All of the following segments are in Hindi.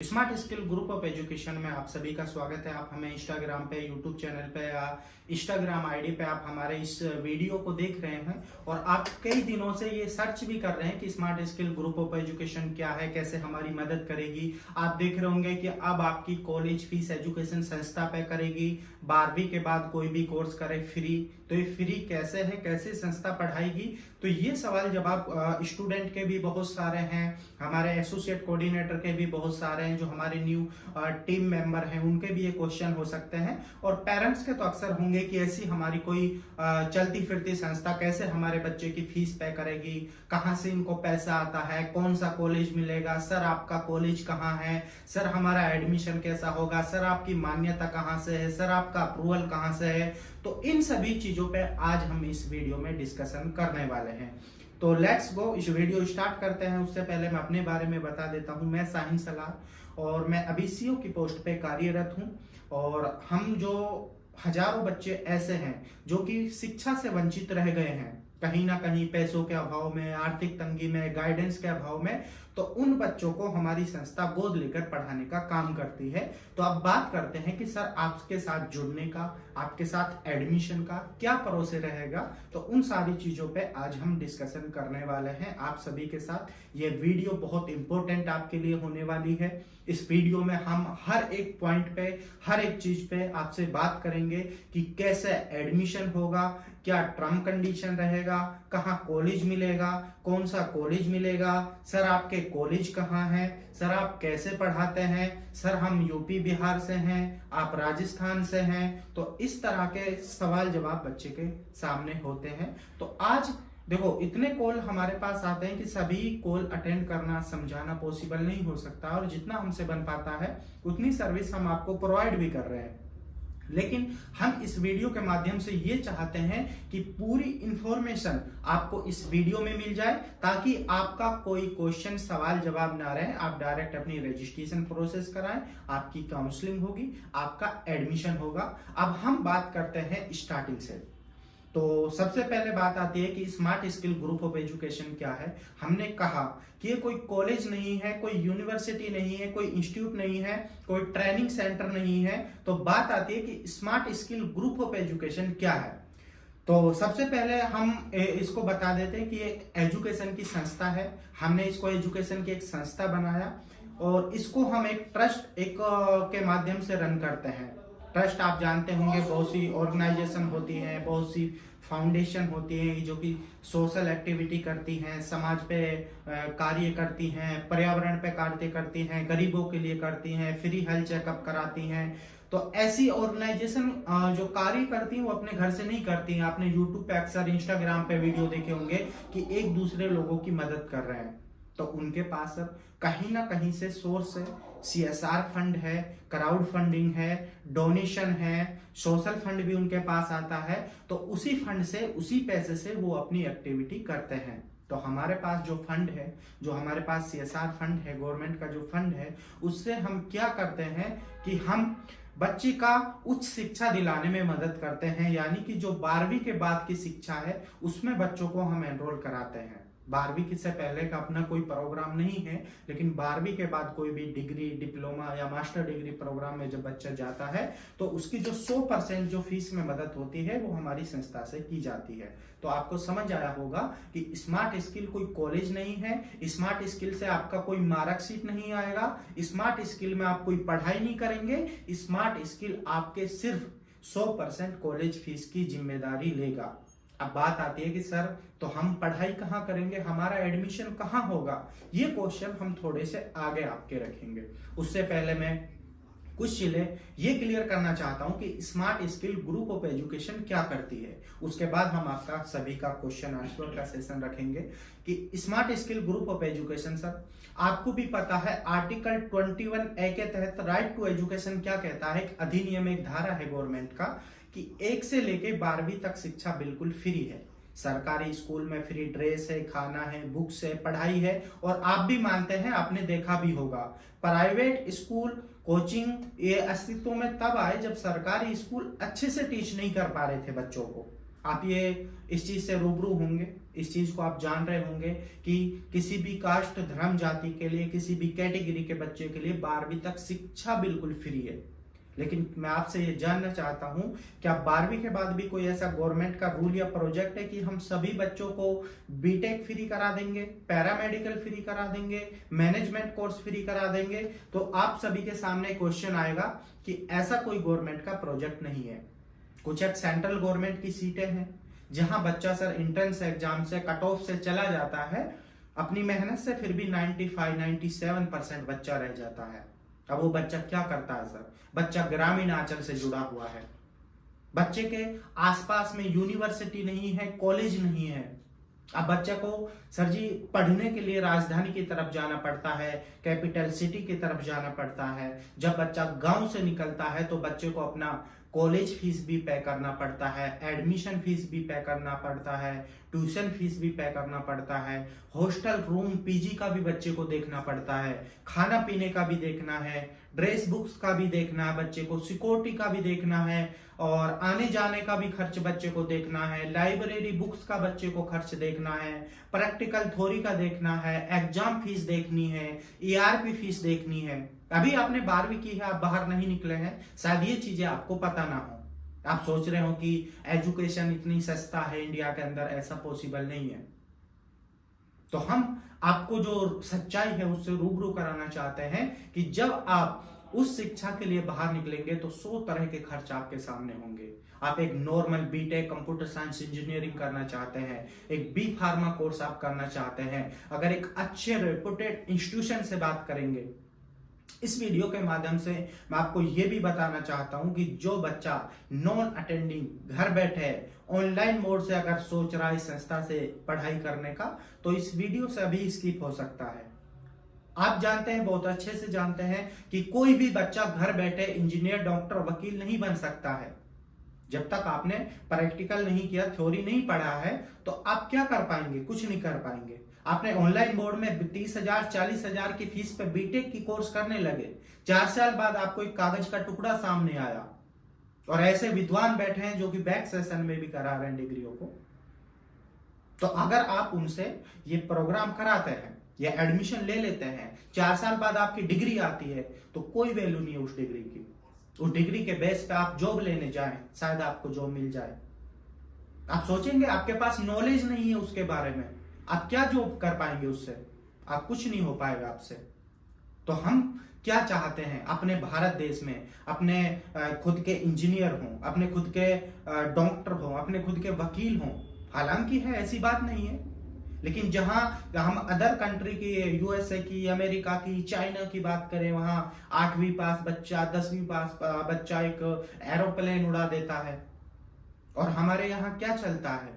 Smart skill group of education में आप सभी का स्वागत है। आप हमें इंस्टाग्राम पे, यूट्यूब चैनल पे या इंस्टाग्राम आईडी पे आप हमारे इस वीडियो को देख रहे हैं और आप कई दिनों से ये सर्च भी कर रहे हैं कि smart skill group of education क्या है, कैसे हमारी मदद करेगी। आप देख रहे होंगे कि अब आपकी कॉलेज फीस एजुकेशन संस्था पे करेगी। 12वीं के बाद कोई भी कोर्स करे फ्री, तो ये फ्री कैसे है, कैसे संस्था पढ़ाएगी। तो ये सवाल जवाब स्टूडेंट के भी बहुत सारे हैं, हमारे एसोसिएट कोऑर्डिनेटर के भी बहुत सारे हैं, जो हमारे न्यू टीम मेंबर हैं उनके भी ये क्वेश्चन हो सकते हैं, और पेरेंट्स के तो अक्सर होंगे कि ऐसी हमारी कोई चलती फिरती संस्था कैसे हमारे बच्चे की फीस पे करेगी, कहाँ से इनको पैसा आता है, कौन सा कॉलेज मिलेगा, सर आपका कॉलेज कहाँ है, सर हमारा एडमिशन कैसा होगा, सर आपकी मान्यता कहाँ से है, सर आपका अप्रूवल कहाँ से है। तो इन सभी चीजों पे आज हम इस वीडियो में डिस्कशन करने वाले हैं। तो लेट्स गो, इस वीडियो स्टार्ट करते हैं। उससे पहले मैं अपने बारे में बता देता हूं। मैं साहिन सलार और मैं अभी सीओ की पोस्ट पे कार्यरत हूं, और हम जो हजारों बच्चे ऐसे हैं जो कि शिक्षा से वंचित रह गए हैं, कहीं ना कहीं पैसों के अभाव में, आर्थिक तंगी में, गाइडेंस के अभाव में, तो उन बच्चों को हमारी संस्था गोद लेकर पढ़ाने का काम करती है। तो अब बात करते हैं कि सर आपके साथ जुड़ने का, आपके साथ एडमिशन का क्या प्रोसेस रहेगा। तो उन सारी चीजों पे आज हम डिस्कशन करने वाले हैं आप सभी के साथ। ये वीडियो बहुत इंपॉर्टेंट आपके लिए होने वाली है। इस वीडियो में हम हर एक पॉइंट पे, हर एक चीज पे आपसे बात करेंगे कि कैसे एडमिशन होगा, क्या टर्म कंडीशन रहेगा, कहाँ कॉलेज मिलेगा, कौन सा कॉलेज मिलेगा, सर आपके कॉलेज कहाँ है, सर आप कैसे पढ़ाते हैं, सर हम यूपी बिहार से हैं, आप राजस्थान से हैं। तो इस तरह के सवाल जवाब बच्चे के सामने होते हैं। तो आज देखो, इतने कॉल हमारे पास आते हैं कि सभी कॉल अटेंड करना, समझाना पॉसिबल नहीं हो सकता, और जितना हमसे बन पाता है उतनी सर्विस हम आपको प्रोवाइड भी कर रहे हैं। लेकिन हम इस वीडियो के माध्यम से ये चाहते हैं कि पूरी इंफॉर्मेशन आपको इस वीडियो में मिल जाए, ताकि आपका कोई क्वेश्चन, सवाल जवाब ना रहे। आप डायरेक्ट अपनी रजिस्ट्रेशन प्रोसेस कराएं, आपकी काउंसलिंग होगी, आपका एडमिशन होगा। अब हम बात करते हैं स्टार्टिंग से। तो सबसे पहले बात आती है कि smart skill group of education क्या है। हमने कहा कि ये कोई कॉलेज नहीं है, कोई यूनिवर्सिटी नहीं है, कोई इंस्टीट्यूट नहीं है, कोई ट्रेनिंग सेंटर नहीं है। तो बात आती है कि smart skill group of education क्या है। तो सबसे पहले हम इसको बता देते हैं कि एक एजुकेशन की संस्था है। हमने इसको एजुकेशन की एक संस्था बनाया, और इसको हम एक ट्रस्ट के माध्यम से रन करते हैं। ट्रस्ट आप जानते होंगे, बहुत सी ऑर्गेनाइजेशन होती हैं, बहुत सी फाउंडेशन होती हैं जो कि सोशल एक्टिविटी करती हैं, समाज पे कार्य करती हैं, पर्यावरण पे कार्य करती हैं, गरीबों के लिए करती हैं, फ्री हेल्थ चेकअप कराती हैं। तो ऐसी ऑर्गेनाइजेशन जो कार्य करती हैं वो अपने घर से नहीं करती हैं। आपने यूट्यूब पे अक्सर, इंस्टाग्राम पे वीडियो देखे होंगे कि एक दूसरे लोगों की मदद कर रहे हैं। तो उनके पास अब कहीं ना कहीं से सोर्स है, CSR फंड है, क्राउड फंडिंग है, डोनेशन है, सोशल फंड भी उनके पास आता है। तो उसी फंड से, उसी पैसे से वो अपनी एक्टिविटी करते हैं। तो हमारे पास जो फंड है, जो हमारे पास CSR फंड है, गवर्नमेंट का जो फंड है, उससे हम क्या करते हैं कि हम बच्चे का उच्च शिक्षा दिलाने में मदद करते हैं। यानी कि जो 12वीं के बाद की शिक्षा है उसमें बच्चों को हम एनरोल कराते हैं। 12वीं से पहले का अपना कोई प्रोग्राम नहीं है, लेकिन 12वीं के बाद कोई भी डिग्री, डिप्लोमा या मास्टर डिग्री प्रोग्राम में जब बच्चा जाता है तो उसकी जो 100% जो फीस में मदद होती है वो हमारी संस्था से की जाती है। तो आपको समझ आया होगा कि स्मार्ट स्किल कोई कॉलेज नहीं है, स्मार्ट स्किल से आपका कोई मार्कशीट नहीं आएगा, स्मार्ट स्किल में आप कोई पढ़ाई नहीं करेंगे। स्मार्ट स्किल आपके सिर्फ 100% कॉलेज फीस की जिम्मेदारी लेगा। अब बात आती है कि सर तो हम पढ़ाई कहाँ करेंगे, हमारा एडमिशन कहाँ होगा। ये क्वेश्चन हम थोड़े से आगे आपके रखेंगे। उससे पहले मैं कुछ चीजें ये क्लियर करना चाहता हूं कि smart skill group of education क्या करती है। उसके बाद हम आपका सभी का क्वेश्चन आंसर का सेशन रखेंगे कि smart skill group of education, sir आपको भी पता है आर्टिकल 21A के तहत राइट टू एजुकेशन क्या कहता है। एक अधिनियम, एक धारा है गवर्नमेंट का कि 1 से लेके 12वीं तक शिक्षा बिल्कुल फ्री है। सरकारी स्कूल में फ्री ड्रेस है, खाना है, बुक्स है, पढ़ाई है। और आप भी मानते हैं, आपने देखा भी होगा, प्राइवेट स्कूल, कोचिंग ये अस्तित्व में तब आए जब सरकारी स्कूल अच्छे से टीच नहीं कर पा रहे थे बच्चों को। आप ये इस चीज से रूबरू होंगे, इस चीज को आप जान रहे होंगे कि किसी भी कास्ट धर्म जाति के लिए, किसी भी कैटेगरी के बच्चे के लिए 12वीं तक शिक्षा बिल्कुल फ्री है। लेकिन मैं आपसे ये जानना चाहता हूं कि आप 12वीं के बाद भी कोई ऐसा गवर्नमेंट का रूल या प्रोजेक्ट है कि हम सभी बच्चों को बीटेक फ्री करा देंगे, पैरामेडिकल फ्री करा देंगे, मैनेजमेंट कोर्स फ्री करा देंगे? तो आप सभी के सामने क्वेश्चन आएगा कि ऐसा कोई गवर्नमेंट का प्रोजेक्ट नहीं है। कुछ एक सेंट्रल गवर्नमेंट की सीटें हैं जहां बच्चा सर एंट्रेंस एग्जाम से कट ऑफ से चला जाता है अपनी मेहनत से, फिर भी 95-97% बच्चा रह जाता है। अब वो बच्चा क्या करता है सर? बच्चा ग्रामीण आंचल से जुड़ा हुआ है, बच्चे के आसपास में यूनिवर्सिटी नहीं है, कॉलेज नहीं है। अब बच्चे को सर जी पढ़ने के लिए राजधानी की तरफ जाना पड़ता है, कैपिटल सिटी की तरफ जाना पड़ता है। जब बच्चा गांव से निकलता है तो बच्चे को अपना कॉलेज फीस भी पे करना पड़ता है, एडमिशन फीस भी पे करना पड़ता है, ट्यूशन फीस भी पे करना पड़ता है, हॉस्टल रूम पीजी का भी बच्चे को देखना पड़ता है, खाना पीने का भी देखना है, ड्रेस बुक्स का भी देखना है बच्चे को, सिक्योरिटी का भी देखना है, और आने जाने का भी खर्च बच्चे को देखना है, लाइब्रेरी बुक्स का बच्चे को खर्च देखना है, प्रैक्टिकल थ्योरी का देखना है, एग्जाम फीस देखनी है, ईआरपी फीस देखनी है। अभी आपने 12वीं की है, आप बाहर नहीं निकले हैं, शायद ये चीजें आपको पता ना हो। आप सोच रहे हो कि एजुकेशन इतनी सस्ता है इंडिया के अंदर, ऐसा पॉसिबल नहीं है। तो हम आपको जो सच्चाई है उससे रूबरू कराना चाहते हैं कि जब आप उस शिक्षा के लिए बाहर निकलेंगे तो 100 तरह के खर्च आपके सामने होंगे। आप एक normal B Tech computer science engineering करना चाहते हैं, एक बी फार्मा कोर्स आप करना चाहते हैं, अगर एक अच्छे रेपुटेड इंस्टीट्यूशन से बात करेंगे। इस वीडियो के माध्यम से मैं आपको यह भी बताना चाहता हूं कि जो बच्चा नॉन अटेंडिंग घर बैठे ऑनलाइन मोड से अगर सोच रहा है इस संस्था से पढ़ाई करने का, तो इस वीडियो से अभी स्किप हो सकता है। आप जानते हैं, बहुत अच्छे से जानते हैं कि कोई भी बच्चा घर बैठे इंजीनियर, डॉक्टर, वकील नहीं बन सकता है। जब तक आपने प्रैक्टिकल नहीं किया, थ्योरी नहीं पढ़ा है, तो आप क्या कर पाएंगे? कुछ नहीं कर पाएंगे। आपने ऑनलाइन बोर्ड में 30,000 40,000 की फीस पे बीटेक की कोर्स करने लगे, 4 साल बाद आपको एक कागज का टुकड़ा सामने आया, और ऐसे विद्वान बैठे हैं जो कि बैक सेशन में भी करा रहे हैं डिग्रियों को। तो अगर आप उनसे ये प्रोग्राम कराते हैं या एडमिशन ले लेते हैं, 4 साल बाद आपकी डिग्री आती है, तो कोई वैल्यू नहीं है उस डिग्री की। उस डिग्री के बेस पे आप जॉब लेने जाएं, शायद आपको जॉब मिल जाए। आप सोचेंगे आपके पास नॉलेज नहीं है उसके बारे में, आप क्या जॉब कर पाएंगे उससे? आप कुछ नहीं हो पाएगा आपसे। तो हम क्या चाहते हैं अपने भारत देश में? अपने खुद के इंजीनियर हों, अपने खुद के डॉक्टर हों, अपने खुद के वकील हों। हालांकि है, ऐसी बात नहीं है, लेकिन जहां हम अदर कंट्री की, यूएसए की, अमेरिका की, चाइना की बात करें, वहां 8वीं पास बच्चा, 10वीं पास बच्चा एक एरोप्लेन उड़ा देता है। और हमारे यहाँ क्या चलता है?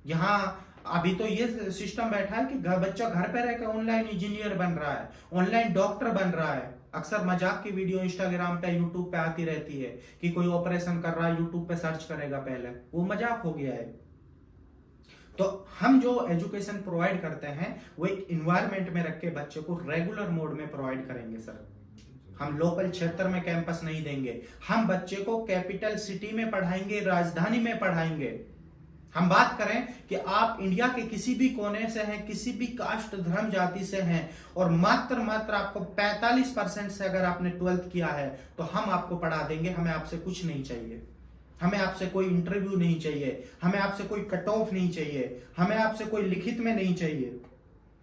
यहाँ अभी तो ये सिस्टम बैठा है कि बच्चा घर पे रहकर ऑनलाइन इंजीनियर बन रहा है, ऑनलाइन डॉक्टर बन रहा है। अक्सर मजाक की वीडियो इंस्टाग्राम पे, यूट्यूब पे आती रहती है कि कोई ऑपरेशन कर रहा है, यूट्यूब पे सर्च करेगा पहले, वो मजाक हो गया है। तो हम जो एजुकेशन प्रोवाइड करते हैं वो एक इन्वायरमेंट में रख के बच्चे को रेगुलर मोड में प्रोवाइड करेंगे सर। हम लोकल क्षेत्र में कैंपस नहीं देंगे, हम बच्चे को कैपिटल सिटी में पढ़ाएंगे, राजधानी में पढ़ाएंगे। हम बात करें कि आप इंडिया के किसी भी कोने से हैं, किसी भी कास्ट धर्म जाति से हैं, और मात्र आपको 45% से अगर आपने 12th किया है, तो हम आपको पढ़ा देंगे। हमें आपसे कुछ नहीं चाहिए, हमें आपसे कोई इंटरव्यू नहीं चाहिए, हमें आपसे कोई कट ऑफ नहीं चाहिए, हमें आपसे कोई लिखित में नहीं चाहिए।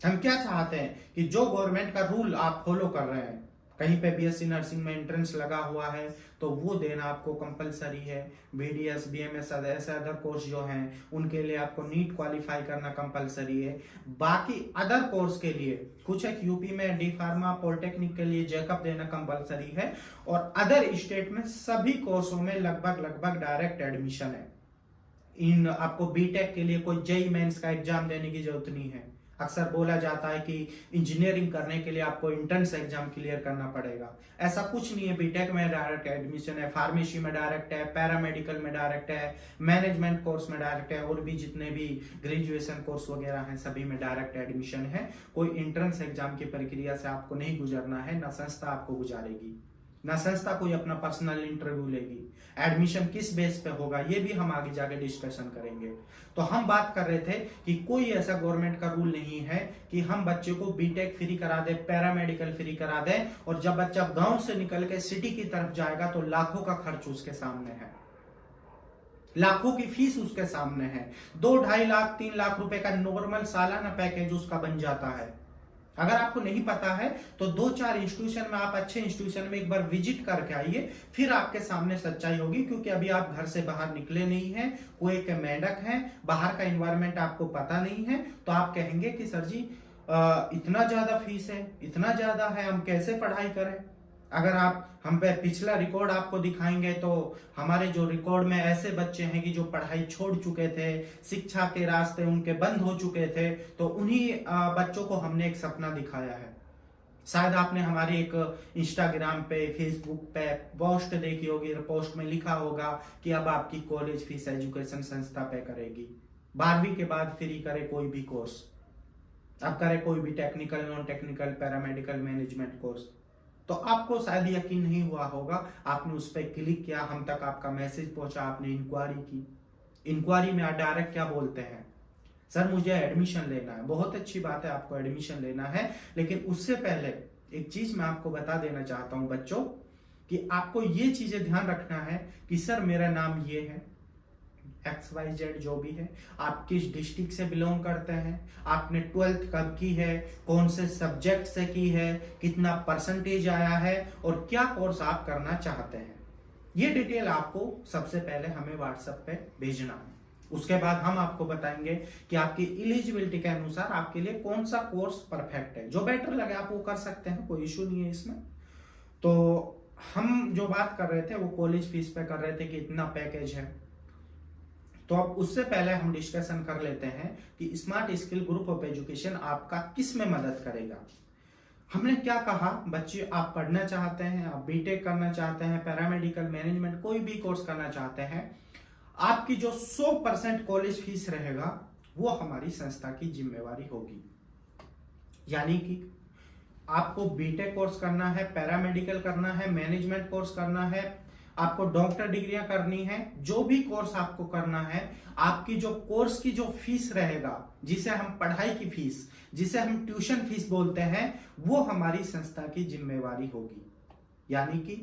हम क्या चाहते हैं कि जो गवर्नमेंट का रूल आप फॉलो कर रहे हैं, कहीं पे बीएससी नर्सिंग में एंट्रेंस लगा हुआ है तो वो देना आपको कंपलसरी है। बीडीएस, बीएमएस, ऐसे अदर कोर्स जो हैं उनके लिए आपको नीट क्वालिफाई करना कंपलसरी है। बाकी अदर कोर्स के लिए कुछ एक यूपी में डी फार्मा, पॉलिटेक्निक के लिए जैकअप देना कंपलसरी है, और अदर स्टेट में सभी कोर्सों में लगभग डायरेक्ट एडमिशन है। इन आपको बीटेक के लिए कोई जेईई मेंस का एग्जाम देने की जरूरत नहीं है। अक्सर बोला जाता है कि इंजीनियरिंग करने के लिए आपको एंट्रेंस एग्जाम क्लियर करना पड़ेगा, ऐसा कुछ नहीं है। बीटेक में डायरेक्ट एडमिशन है, फार्मेसी में डायरेक्ट है, पैरामेडिकल में डायरेक्ट है, मैनेजमेंट कोर्स में डायरेक्ट है, और भी जितने भी ग्रेजुएशन कोर्स वगैरह हैं सभी में डायरेक्ट एडमिशन है। कोई एंट्रेंस एग्जाम की प्रक्रिया से आपको नहीं गुजरना है, ना संस्था आपको गुजारेगी। ना संस्था कोई अपना पर्सनल इंटरव्यू लेगी। एडमिशन किस बेस पे होगा ये भी हम आगे जाके डिस्कशन करेंगे। तो हम बात कर रहे थे कि कोई ऐसा गवर्नमेंट का रूल नहीं है कि हम बच्चे को बीटेक फ्री करा दे, पैरामेडिकल फ्री करा दे, और जब बच्चा गांव से निकल के सिटी की तरफ जाएगा तो लाखों का खर्च उसके सामने है, लाखों की फीस उसके सामने है। 2-2.5 लाख 3 लाख रुपए का नॉर्मल सालाना पैकेज उसका बन जाता है। अगर आपको नहीं पता है तो 2-4 इंस्टीट्यूशन में, आप अच्छे इंस्टीट्यूशन में एक बार विजिट करके आइए, फिर आपके सामने सच्चाई होगी। क्योंकि अभी आप घर से बाहर निकले नहीं हैं, कोई एक मेंढक है, बाहर का एनवायरनमेंट आपको पता नहीं है, तो आप कहेंगे कि सर जी इतना ज्यादा फीस है, इतना ज्यादा है, हम कैसे पढ़ाई करें। अगर आप हम पे पिछला रिकॉर्ड आपको दिखाएंगे तो हमारे जो रिकॉर्ड में ऐसे बच्चे हैं कि जो पढ़ाई छोड़ चुके थे, शिक्षा के रास्ते उनके बंद हो चुके थे, तो उन्हीं बच्चों को हमने एक सपना दिखाया है। शायद आपने हमारे एक इंस्टाग्राम पे, फेसबुक पे पोस्ट देखी होगी, पोस्ट में लिखा होगा कि अब आपकी कॉलेज फीस एजुकेशन संस्था पे करेगी, 12वीं के बाद फ्री करे कोई भी कोर्स, अब करे कोई भी technical, non technical, paramedical, management course. तो आपको शायद यकीन नहीं हुआ होगा, आपने उस पर क्लिक किया, हम तक आपका मैसेज पहुंचा, आपने इंक्वायरी की। इंक्वायरी में डायरेक्ट क्या बोलते हैं, सर मुझे एडमिशन लेना है। बहुत अच्छी बात है, आपको एडमिशन लेना है, लेकिन उससे पहले एक चीज मैं आपको बता देना चाहता हूं बच्चों, कि आपको ये चीजें ध्यान रखना है कि सर मेरा नाम ये है, XYZ जो भी है, आप किस डिस्ट्रिक्ट से बिलोंग करते हैं, आपने 12th कब की है, कौन से सब्जेक्ट से की है, कितना परसेंटेज आया है, और क्या कोर्स आप करना चाहते हैं। ये डिटेल आपको सबसे पहले हमें व्हाट्सएप पे भेजना है। उसके बाद हम आपको बताएंगे कि आपकी एलिजिबिलिटी के अनुसार आपके लिए कौन सा कोर्स परफेक्ट है। जो बेटर लगे आप वो कर सकते हैं, कोई इश्यू नहीं है इसमें। तो हम जो बात कर रहे थे वो कॉलेज फीस पे कर रहे थे कि इतना पैकेज है। तो अब उससे पहले हम डिस्कशन कर लेते हैं कि smart skill group of education आपका किस में मदद करेगा। हमने क्या कहा, बच्चे आप पढ़ना चाहते हैं, आप बीटेक करना चाहते हैं, पैरामेडिकल, मैनेजमेंट, कोई भी कोर्स करना चाहते हैं, आपकी जो 100% कॉलेज फीस रहेगा वो हमारी संस्था की जिम्मेवारी होगी। यानी कि आपको बीटेक कोर्स करना है, पैरामेडिकल करना है, मैनेजमेंट कोर्स करना है, आपको डॉक्टर डिग्रियां करनी है, जो भी कोर्स आपको करना है, आपकी जो कोर्स की जो फीस रहेगा, जिसे हम पढ़ाई की फीस, जिसे हम ट्यूशन फीस बोलते हैं, वो हमारी संस्था की जिम्मेवारी होगी। यानी कि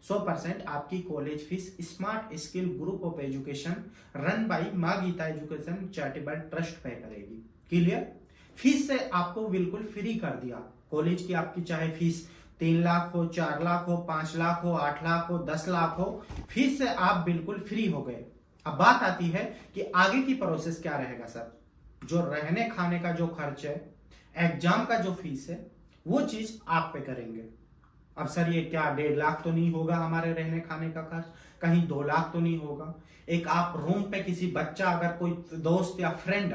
100% आपकी college fees smart skill group of education run by मां गीता एजुकेशन चैरिटेबल ट्रस्ट पे करेगी। क्लियर? फीस से आपको बिल्कुल फ्री कर दिया। कॉलेज की आपकी चाहे फीस 3 लाख हो, 4 लाख हो, 5 लाख हो, 8 लाख हो, 10 लाख हो, फीस से आप बिल्कुल फ्री हो गए। अब बात आती है कि आगे की प्रोसेस क्या रहेगा सर। जो रहने खाने का जो खर्च है, एग्जाम का जो फीस है, वो चीज आप पे करेंगे। अब सर ये क्या 1.5 लाख तो नहीं होगा हमारे रहने खाने का खर्च, कहीं 2 लाख तो नहीं होगा। एक आप रूम पे किसी बच्चा, अगर कोई दोस्त या फ्रेंड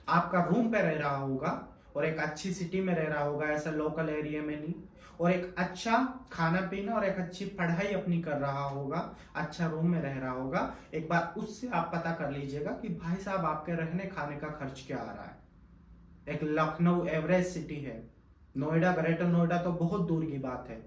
आपका रूम पे रह रहा होगा और एक अच्छी सिटी में रह रहा होगा, ऐसा लोकल एरिया में नहीं, और एक अच्छा खाना पीना और एक अच्छी पढ़ाई अपनी कर रहा होगा, अच्छा रूम में रह रहा होगा, एक बार उससे आप पता कर लीजिएगा कि भाई साहब आपके रहने खाने का खर्च क्या आ रहा है। एक लखनऊ एवरेज सिटी है, नोएडा, ग्रेटर नोएडा तो बहुत दूर की बात है।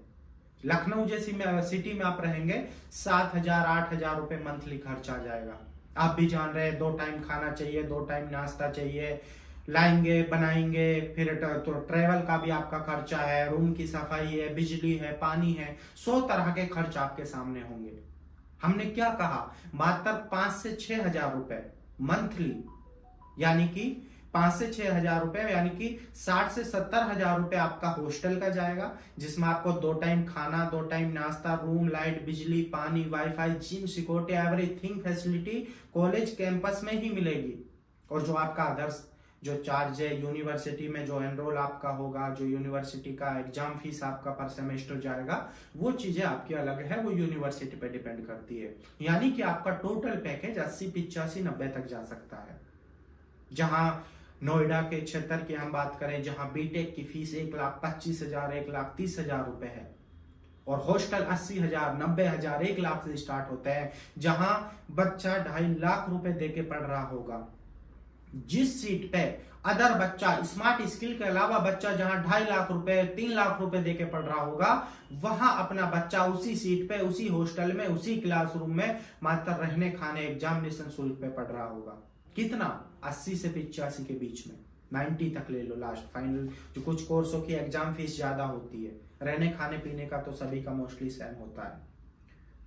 लखनऊ जैसी सिटी में आप रहेंगे, 7,000-8,000 रुपए मंथली खर्च आ जाएगा। आप भी जान रहे हैं, 2 टाइम खाना चाहिए, 2 टाइम नाश्ता चाहिए, लाएंगे, बनाएंगे, फिर तो ट्रेवल का भी आपका खर्चा है, रूम की सफाई है, बिजली है, पानी है, 100 तरह के खर्च आपके सामने होंगे। हमने क्या कहा, मात्र 5 से 6 हजार रुपए मंथली, यानी कि 5 से 6 हजार रुपए, यानी कि 60 से 70 हजार रुपए आपका हॉस्टल का जाएगा, जिसमें आपको 2 टाइम खाना, 2 टाइम नाश्ता, रूम, लाइट, बिजली, पानी, wifi, gym, security, everything facility college campus में ही मिलेगी। और जो आपका अदर्स जो चार्ज है, यूनिवर्सिटी में जो एनरोल आपका होगा, जो यूनिवर्सिटी का एग्जाम फीस आपका पर सेमेस्टर जाएगा, वो चीजें आपकी अलग है, वो यूनिवर्सिटी पे डिपेंड करती है। यानी कि आपका टोटल पैकेज 80, 85, 90 तक जा सकता है। जहां नोएडा के क्षेत्र की हम बात करें, जहां बीटेक की फीस 1,25,000, 1,30,000 रुपए है, और हॉस्टल 80,000, 90,000, 1 लाख से स्टार्ट होते हैं, जहां बच्चा 2.5 लाख रुपए देके पढ़ रहा होगा। जिस सीट पे अदर बच्चा स्मार्ट स्किल के अलावा बच्चा जहां 2.5 लाख रुपए 3 लाख रुपए देके पढ़ रहा होगा, वहां अपना बच्चा उसी सीट पे, उसी हॉस्टल में, उसी क्लासरूम में मात्र रहने खाने एग्जामिनेशन शुल्क पे पढ़ रहा होगा। कितना? 80 से 85 के बीच में, 90 तक ले लो लास्ट फाइनल। जो कुछ कोर्सों की एग्जाम फीस ज्यादा होती है, रहने खाने पीने का तो सभी का मोस्टली सेम होता है।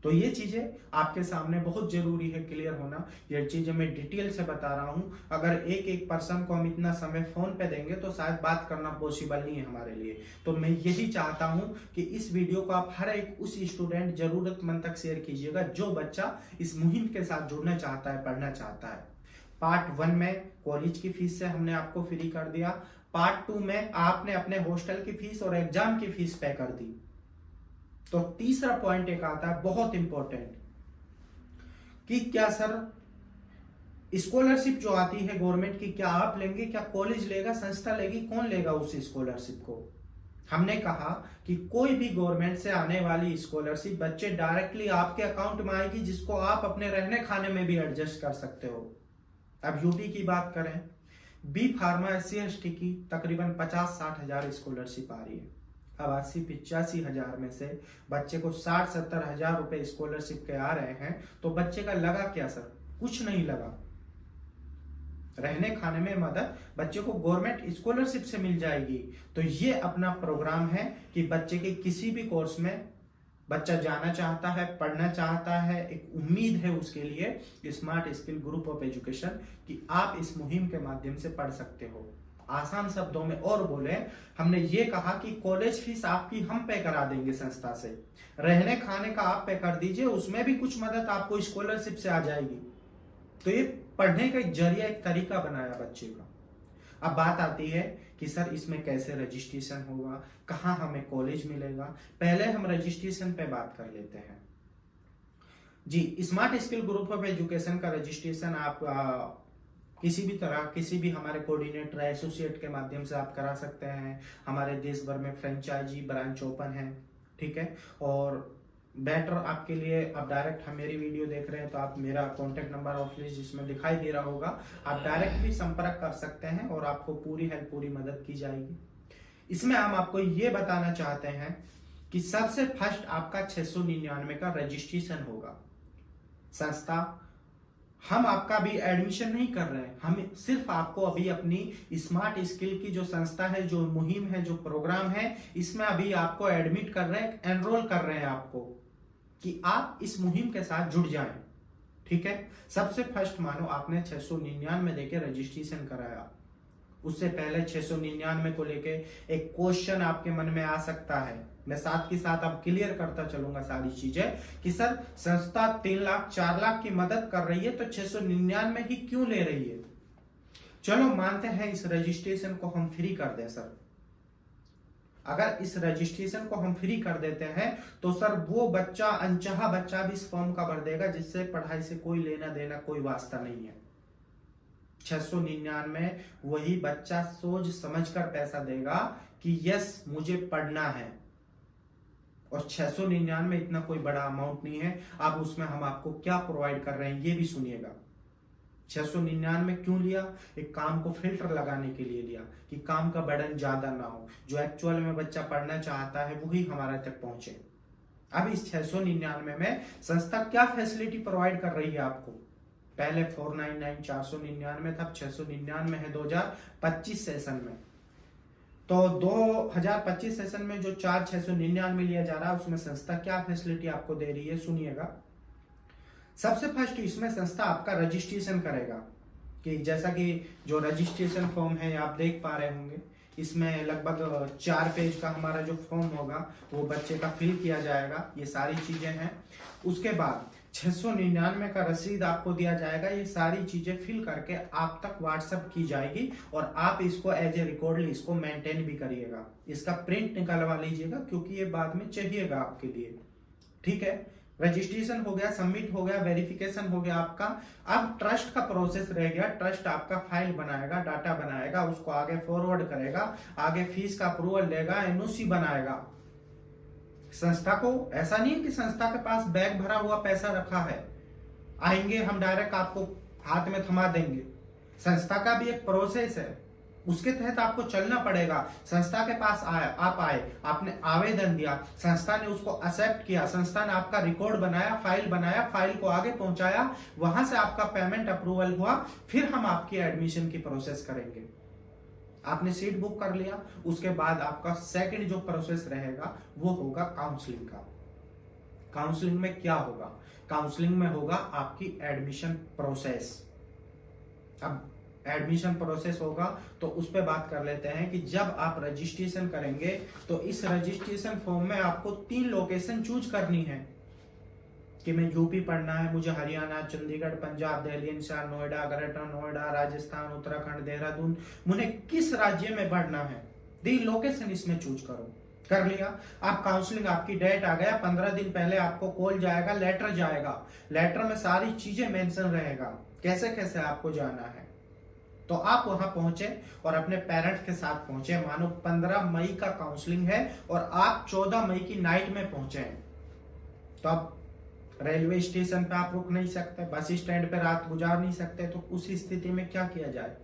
तो ये चीजें आपके सामने बहुत जरूरी है क्लियर होना। ये चीजें मैं डिटेल से बता रहा हूं। अगर एक एक पर्सन को हम इतना समय फोन पे देंगे तो शायद बात करना पॉसिबल नहीं है हमारे लिए। तो मैं यही चाहता हूं कि इस वीडियो को आप हर एक उस स्टूडेंट, जरूरतमंद तक शेयर कीजिएगा जो बच्चा इस मुहिम के साथ जुड़ना चाहता है, पढ़ना चाहता है। पार्ट 1 में कॉलेज की फीस से हमने आपको फ्री कर दिया। पार्ट 2 में आपने अपने हॉस्टल की फीस और एग्जाम की फीस पे कर दी। तो तीसरा पॉइंट एक आता है बहुत इंपॉर्टेंट, कि क्या सर स्कॉलरशिप जो आती है गवर्नमेंट की, क्या आप लेंगे, क्या कॉलेज लेगा, संस्था लेगी, कौन लेगा उस स्कॉलरशिप को? हमने कहा कि कोई भी गवर्नमेंट से आने वाली स्कॉलरशिप बच्चे डायरेक्टली आपके अकाउंट में आएगी, जिसको आप अपने रहने खाने में भी एडजस्ट कर सकते हो। अब यूपी की बात करें, बी फार्मा SC/ST की तकरीबन 50-60 हजार स्कॉलरशिप आ रही है। अब 80-85 हजार में से बच्चे को 60-70 हजार रुपए स्कॉलरशिप के आ रहे हैं, तो बच्चे का लगा क्या सर? कुछ नहीं लगा। रहने खाने में मदद बच्चे को गवर्नमेंट स्कॉलरशिप से मिल जाएगी। तो ये अपना प्रोग्राम है कि बच्चे के किसी भी कोर्स में बच्चा जाना चाहता है, पढ़ना चाहता है, एक उम्मीद है उसके लिए smart skill group of education कि आप इस मुहिम के माध्यम से पढ़ सकते हो। आसान शब्दों में और बोले, हमने ये कहा कि कॉलेज फीस आपकी हम पे करा देंगे संस्था से, रहने खाने का आप पे कर दीजिए, उसमें भी कुछ मदद आपको स्कॉलरशिप से आ जाएगी। तो ये पढ़ने का एक जरिया, एक तरीका बनाया बच्चे का। अब बात आती है कि सर इसमें कैसे रजिस्ट्रेशन होगा, कहाँ हमें कॉलेज मिलेगा। पहले हम रजिस्ट्रेशन पे बात कर लेते हैं। जी, smart skill group of education का रजिस्ट्रेशन आप किसी भी तरह, किसी भी हमारे कोऑर्डिनेटर, एसोसिएट के माध्यम से आप करा सकते हैं। हमारे देश भर में फ्रेंचाइजी ब्रांच ओपन है, ठीक है। और बेटर आपके लिए, आप डायरेक्ट हम मेरी वीडियो देख रहे हैं तो आप मेरा कॉन्टेक्ट नंबर ऑफिस जिसमें दिखाई दे रहा होगा, आप डायरेक्ट भी संपर्क कर सकते हैं और आपको पूरी हेल्प, पूरी मदद की जाएगी। इसमें हम आपको ये बताना चाहते हैं कि सबसे फर्स्ट आपका 699 का रजिस्ट्रेशन होगा। संस्था, हम आपका भी एडमिशन नहीं कर रहे हैं, हम सिर्फ आपको अभी अपनी स्मार्ट स्किल की जो संस्था है, जो मुहिम है, जो प्रोग्राम है, इसमें अभी आपको एडमिट कर रहे हैं, एनरोल कर रहे हैं आपको कि आप इस मुहिम के साथ जुड़ जाएं, ठीक है। सबसे फर्स्ट मानो आपने 699 देके रजिस्ट्रेशन कराया, उससे पहले 699 को लेके एक क्वेश्चन आपके मन में आ सकता है। मैं साथ के साथ अब क्लियर करता चलूंगा सारी चीजें कि सर संस्था 3 लाख 4 लाख की मदद कर रही है तो 699 ही क्यों ले रही है? चलो मानते हैं इस रजिस्ट्रेशन को हम फ्री कर दें सर। अगर इस रजिस्ट्रेशन को हम फ्री कर देते हैं तो सर वो बच्चा, अनचाहा बच्चा भी इस फॉर्म का भर देगा जिससे पढ़ाई से कोई लेना देना, कोई वास्ता नहीं है। 699 वही बच्चा सोच समझकर पैसा देगा कि यस मुझे पढ़ना है। और 699 इतना कोई बड़ा अमाउंट नहीं है। अब उसमें हम आपको क्या प्रोवाइड कर रहे हैं ये भी सुनिएगा। 699 क्यों लिया? एक काम को फिल्टर लगाने के लिए लिया कि काम का बर्डन ज्यादा ना हो, जो एक्चुअल में बच्चा पढ़ना चाहता है वही हमारे तक पहुंचे। अब इस 699 में संस्था क्या फैसिलिटी प्रोवाइड कर रही है आपको? पहले 499 499 था, 699 है 2025 सेशन में। तो 2025 सेशन में जो 699 लिया जा रहा है उसमें संस्था क्या फैसिलिटी आपको दे रही है सुनिएगा। सबसे फर्स्ट इसमें संस्था आपका रजिस्ट्रेशन करेगा कि जैसा कि जो रजिस्ट्रेशन फॉर्म है आप देख पा रहे होंगे, इसमें लगभग 4 पेज का हमारा जो फॉर्म होगा वो बच्चे का फिल किया जाएगा। ये सारी चीजें हैं। उसके बाद 699 का रसीद आपको दिया जाएगा। ये सारी चीजें फिल करके आप तक व्हाट्सएप की जाएगी और आप इसको एज ए रिकॉर्ड इसको मेंटेन भी करिएगा। इसका प्रिंट निकलवा लीजिएगा क्योंकि ये बाद में चाहिएगा आपके लिए, ठीक है। रजिस्ट्रेशन हो गया, सबमिट हो गया, वेरिफिकेशन हो गया आपका। अब ट्रस्ट का प्रोसेस रह गया। ट्रस्ट आपका फाइल बनाएगा, डाटा बनाएगा, उसको आगे फॉरवर्ड करेगा, आगे फीस का अप्रूवल लेगा, एनओसी बनाएगा। संस्था को ऐसा नहीं है कि संस्था के पास बैग भरा हुआ पैसा रखा है, आएंगे हम डायरेक्ट आपको हाथ में थमा देंगे। संस्था का भी एक प्रोसेस है। उसके तहत आपको चलना पड़ेगा। संस्था के पास आप आए, आपने आवेदन दिया, संस्था ने उसको एक्सेप्ट किया, संस्था ने आपका रिकॉर्ड बनाया, फाइल को आगे पहुंचाया, वहां से आपका पेमेंट अप्रूवल हुआ, फिर हम आपकी एडमिशन की प्रोसेस करेंगे। आपने सीट बुक कर लिया, उसके बाद आपका सेकंड जो प्रोसेस रहेगा वो होगा काउंसलिंग का। काउंसलिंग में क्या होगा? काउंसलिंग में होगा आपकी एडमिशन प्रोसेस। अब एडमिशन प्रोसेस होगा तो उस पर बात कर लेते हैं कि जब आप रजिस्ट्रेशन करेंगे तो इस रजिस्ट्रेशन फॉर्म में आपको 3 लोकेशन चूज करनी है कि मैं यूपी पढ़ना है, मुझे हरियाणा, चंडीगढ़, पंजाब, दिल्ली, एनसीआर, नोएडा, ग्रेटर नोएडा, राजस्थान, उत्तराखंड, देहरादून, मुझे किस राज्य में पढ़ना है, 3 लोकेशन इसमें चूज करो। कर लिया। आप काउंसलिंग, आपकी डेट आ गया, 15 दिन पहले आपको कॉल जाएगा, लेटर जाएगा, लेटर में सारी चीजें मेंशन रहेगा, कैसे कैसे आपको जाना है। तो आप वहां पहुंचे और अपने पेरेंट्स के साथ पहुंचे। मानो 15 मई का काउंसलिंग है और आप 14 मई की नाइट में पहुंचे हैं, तो आप रेलवे स्टेशन पे आप रुक नहीं सकते, बस स्टैंड पे रात गुजार नहीं सकते। तो उस स्थिति में क्या किया जाए?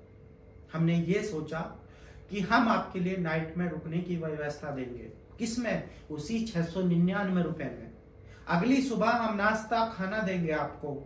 हमने ये सोचा कि हम आपके लिए नाइट में रुकने की व्यवस्था देंगे। किसमें? उसी 699 रुपए में। अगली सुबह हम नाश्ता खाना देंगे आपको,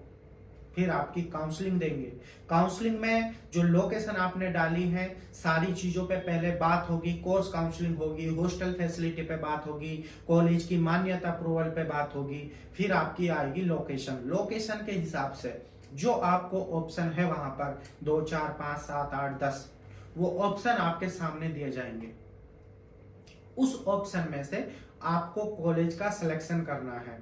फिर आपकी काउंसलिंग देंगे। काउंसलिंग में जो लोकेशन आपने डाली है, सारी चीजों पे पहले बात होगी, कोर्स काउंसलिंग होगी, हॉस्टल फैसिलिटी पे बात होगी, कॉलेज की मान्यता अप्रूवल पे बात होगी, फिर आपकी आएगी लोकेशन। लोकेशन के हिसाब से जो आपको ऑप्शन है वहां पर 2, 4, 5, 7, 8, 10 वो ऑप्शन आपके सामने दिए जाएंगे। उस ऑप्शन में से आपको कॉलेज का सिलेक्शन करना है।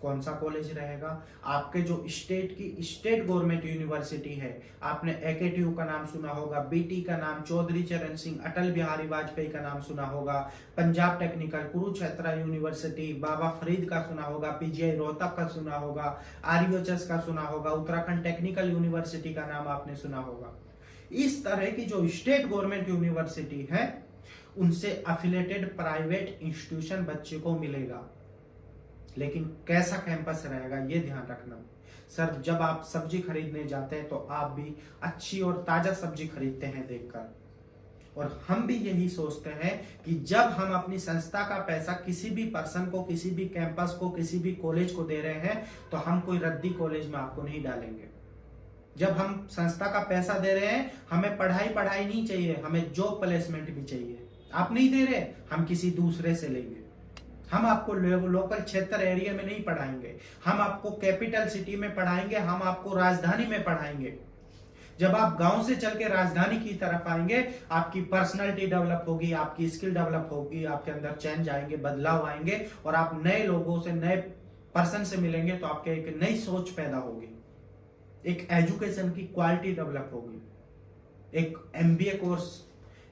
कौन सा कॉलेज रहेगा? आपके जो स्टेट गवर्नमेंट यूनिवर्सिटी है, आपने एकेटीयू का नाम सुना होगा, बीटी का नाम, चौधरी चरण सिंह, अटल बिहारी वाजपेयी का नाम सुना होगा, पंजाब टेक्निकल, कुरुक्षेत्र यूनिवर्सिटी, बाबा फरीद का सुना होगा, पीजीआई रोहतक का सुना होगा, आरयूएचएस का सुना होगा, उत्तराखंड टेक्निकल यूनिवर्सिटी का नाम आपने सुना होगा। इस तरह की जो स्टेट गवर्नमेंट यूनिवर्सिटी है उनसे एफिलिएटेड प्राइवेट इंस्टीट्यूशन बच्चे को मिलेगा। लेकिन कैसा कैंपस रहेगा ये ध्यान रखना। सर, जब आप सब्जी खरीदने जाते हैं तो आप भी अच्छी और ताजा सब्जी खरीदते हैं देखकर, और हम भी यही सोचते हैं कि जब हम अपनी संस्था का पैसा किसी भी पर्सन को, किसी भी कैंपस को, किसी भी कॉलेज को दे रहे हैं तो हम कोई रद्दी कॉलेज में आपको नहीं डालेंगे। जब हम संस्था का पैसा दे रहे हैं, हमें पढ़ाई नहीं चाहिए, हमें जॉब प्लेसमेंट भी चाहिए। आप नहीं दे रहे, हम किसी दूसरे से लेंगे। हम आपको लोकल क्षेत्र एरिया में नहीं पढ़ाएंगे, हम आपको कैपिटल सिटी में पढ़ाएंगे, हम आपको राजधानी में पढ़ाएंगे। जब आप गांव से चल के राजधानी की तरफ आएंगे, आपकी पर्सनालिटी डेवलप होगी, आपकी स्किल डेवलप होगी, आपके अंदर चेंज आएंगे, बदलाव आएंगे, और आप नए लोगों से, नए पर्सन से मिलेंगे तो आपके एक नई सोच पैदा होगी, एक एजुकेशन की क्वालिटी डेवलप होगी। एक एमबीए कोर्स,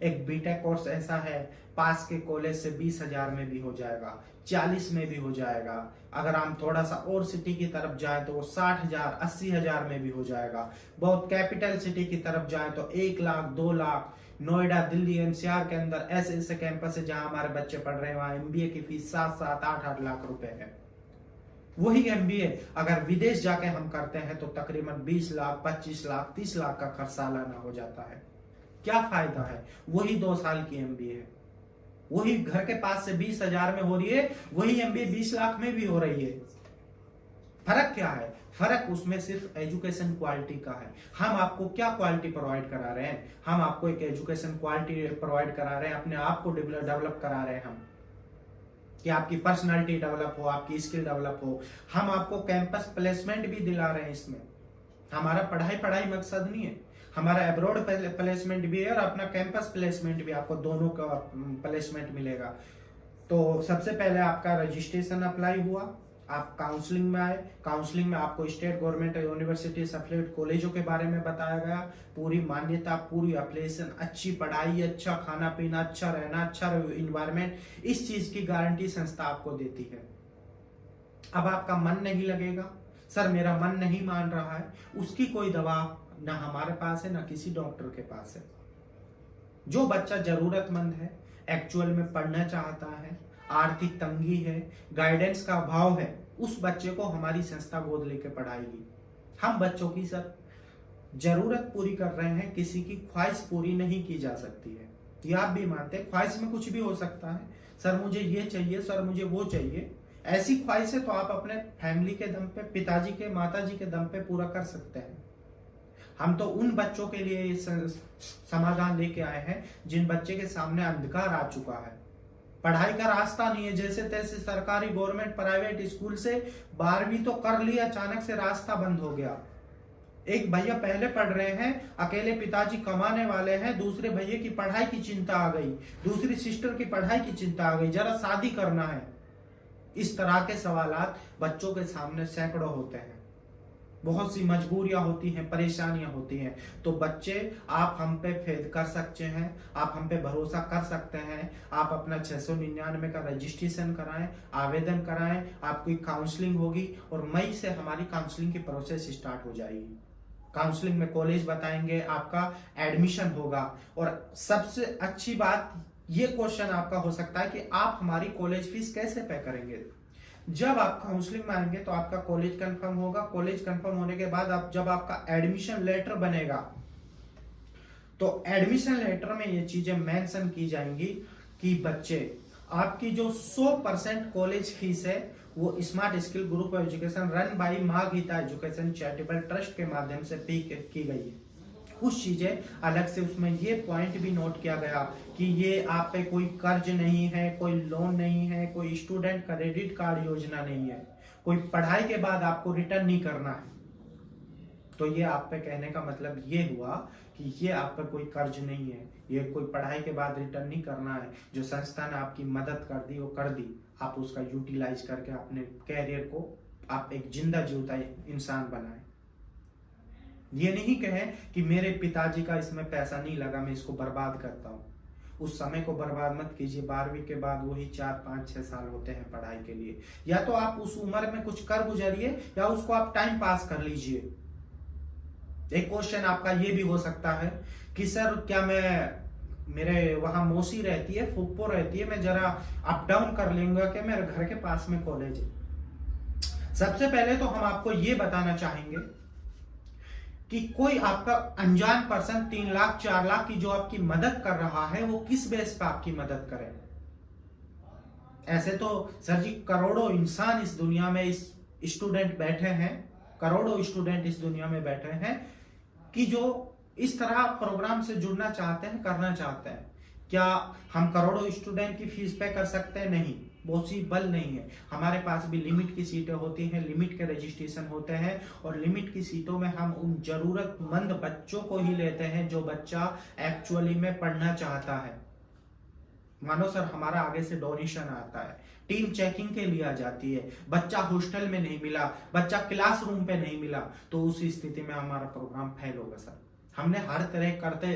एक बीटेक कोर्स ऐसा है, पास के कॉलेज से 20,000 में भी हो जाएगा, 40 में भी हो जाएगा। अगर हम थोड़ा सा और सिटी की तरफ जाए तो वो 60,000, 80,000 में भी हो जाएगा। बहुत कैपिटल सिटी की तरफ जाए तो 1 लाख, 2 लाख। नोएडा, दिल्ली, एनसीआर के अंदर ऐसे ऐसे कैंपस है जहां हमारे बच्चे पढ़ रहे हैं, वहां एमबीए की फीस 7-7, 8-8 लाख रुपए है। वही एमबीए अगर विदेश जाके हम करते हैं तो तकरीबन 20 लाख, 25 लाख, 30 लाख का खर्च सालाना हो जाता है। क्या फायदा है? वही 2 साल की एमबीए है, वही घर के पास से 20,000 में हो रही है, वही एमबीए 20 लाख में भी हो रही है। फर्क क्या है? फर्क उसमें सिर्फ एजुकेशन क्वालिटी का है। हम आपको क्या क्वालिटी प्रोवाइड करा रहे हैं? हम आपको एक एजुकेशन क्वालिटी प्रोवाइड करा रहे हैं, अपने आप को डेवलप करा रहे हैं हम, कि आपकी पर्सनालिटी डेवलप हो, आपकी स्किल डेवलप हो। हम आपको कैंपस प्लेसमेंट भी दिला रहे हैं। इसमें हमारा पढ़ाई मकसद नहीं है, हमारा एब्रॉड प्लेसमेंट भी है और अपना कैंपस प्लेसमेंट भी, आपको दोनों का प्लेसमेंट मिलेगा। तो सबसे पहले आपका रजिस्ट्रेशन अप्लाई हुआ, आप काउंसलिंग में आए। काउंसलिंग में आपको स्टेट गवर्नमेंट यूनिवर्सिटी एफिलिएटेड कॉलेजों के बारे में बताया गया, पूरी मान्यता, पूरी एप्लीकेशन, अच्छी पढ़ाई, अच्छा खाना पीना, अच्छा रहना, अच्छा इन्वायरमेंट, इस चीज की गारंटी संस्था आपको देती है। अब आपका मन नहीं लगेगा, सर मेरा मन नहीं मान रहा है, उसकी कोई दवा ना हमारे पास है ना किसी डॉक्टर के पास है। जो बच्चा जरूरतमंद है, एक्चुअल में पढ़ना चाहता है, आर्थिक तंगी है, गाइडेंस का अभाव है, उस बच्चे को हमारी संस्था गोद लेके पढ़ाएगी। हम बच्चों की सर जरूरत पूरी कर रहे हैं, किसी की ख्वाहिश पूरी नहीं की जा सकती है। ये आप भी मानते हैं, ख्वाहिश में कुछ भी हो सकता है। सर मुझे ये चाहिए, सर मुझे वो चाहिए। ऐसी ख्वाहिश है तो आप अपने फैमिली के दम पे, पिताजी के, माताजी के दम पे पूरा कर सकते हैं। हम तो उन बच्चों के लिए समाधान लेके आए हैं जिन बच्चे के सामने अंधकार आ चुका है, पढ़ाई का रास्ता नहीं है। जैसे तैसे सरकारी, गवर्नमेंट, प्राइवेट स्कूल से 12वीं तो कर ली, अचानक से रास्ता बंद हो गया। एक भैया पहले पढ़ रहे हैं, अकेले पिताजी कमाने वाले हैं, दूसरे भैया की पढ़ाई की चिंता आ गई, दूसरी सिस्टर की पढ़ाई की चिंता आ गई, जरा शादी करना है। इस तरह के सवालात बच्चों के सामने सैकड़ों होते हैं। बहुत सी मजबूरियां होती हैं, परेशानियां होती हैं। तो बच्चे, आप हम पे फेद कर सकते हैं, आप हम पे भरोसा कर सकते हैं। आप अपना 699 का रजिस्ट्रेशन कराएं, आवेदन कराएं, आपकी काउंसलिंग होगी और मई से हमारी काउंसलिंग की प्रोसेस स्टार्ट हो जाएगी। काउंसलिंग में कॉलेज बताएंगे, आपका एडमिशन होगा। और सबसे अच्छी बात, ये क्वेश्चन आपका हो सकता है कि आप हमारी कॉलेज फीस कैसे पे करेंगे। जब आप काउंसलिंग में आएंगे तो आपका कॉलेज कंफर्म होगा। कॉलेज कंफर्म होने के बाद जब आपका एडमिशन लेटर बनेगा तो एडमिशन लेटर में ये चीजें मेंशन की जाएंगी कि बच्चे, आपकी जो 100% कॉलेज फीस है वो smart skill group of education run by मां गीता एजुकेशन चैरिटेबल ट्रस्ट के माध्यम से पे की गई है। कुछ चीजें अलग से उसमें ये पॉइंट भी नोट किया गया कि ये आप पे कोई कर्ज नहीं है, कोई लोन नहीं है, कोई स्टूडेंट क्रेडिट कार्ड योजना नहीं है, कोई पढ़ाई के बाद आपको रिटर्न नहीं करना है। तो ये आप पे कहने का मतलब ये हुआ कि ये आप पे कोई कर्ज नहीं है, ये कोई पढ़ाई के बाद रिटर्न नहीं करना है। जो संस्था ने आपकी मदद कर दी वो कर दी, आप उसका यूटिलाइज करके अपने कैरियर को आप एक जिंदा जीवता इंसान बनाए। ये नहीं कहे कि मेरे पिताजी का इसमें पैसा नहीं लगा, मैं इसको बर्बाद करता हूं। उस समय को बर्बाद मत कीजिए। 12वीं के बाद वही 4, 5, 6 साल होते हैं पढ़ाई के लिए। या तो आप उस उम्र में कुछ कर गुजरिए या उसको आप टाइम पास कर लीजिए। एक क्वेश्चन आपका ये भी हो सकता है कि सर क्या मेरे वहां मौसी रहती है, फुप्पो रहती है, मैं जरा अप डाउन कर लूंगा कि मेरे घर के पास में कॉलेज है। सबसे पहले तो हम आपको ये बताना चाहेंगे कि कोई आपका अनजान पर्सन 3 लाख 4 लाख की जो आपकी मदद कर रहा है वो किस बेस पे आपकी मदद करे। ऐसे तो सर जी करोड़ों इंसान इस दुनिया में, इस स्टूडेंट बैठे हैं, करोड़ों स्टूडेंट इस दुनिया में बैठे हैं कि जो इस तरह प्रोग्राम से जुड़ना चाहते हैं, करना चाहते हैं। क्या हम करोड़ों स्टूडेंट की फीस पे कर सकते हैं? नहीं, पॉसिबल नहीं है। हमारे पास भी लिमिट की सीटें होती हैं, लिमिट के रजिस्ट्रेशन होते हैं और लिमिट की सीटों में हम उन जरूरतमंद बच्चों को ही लेते हैं जो बच्चा एक्चुअली में पढ़ना चाहता है। मानो सर हमारा आगे से डोनेशन आता है, टीम चेकिंग के लिए आ जाती है, बच्चा हॉस्टल में नहीं मिला, बच्चा क्लासरूम पे नहीं मिला, तो उस स्थिति में हमारा प्रोग्राम फेल होगा सर। हमने हर तरह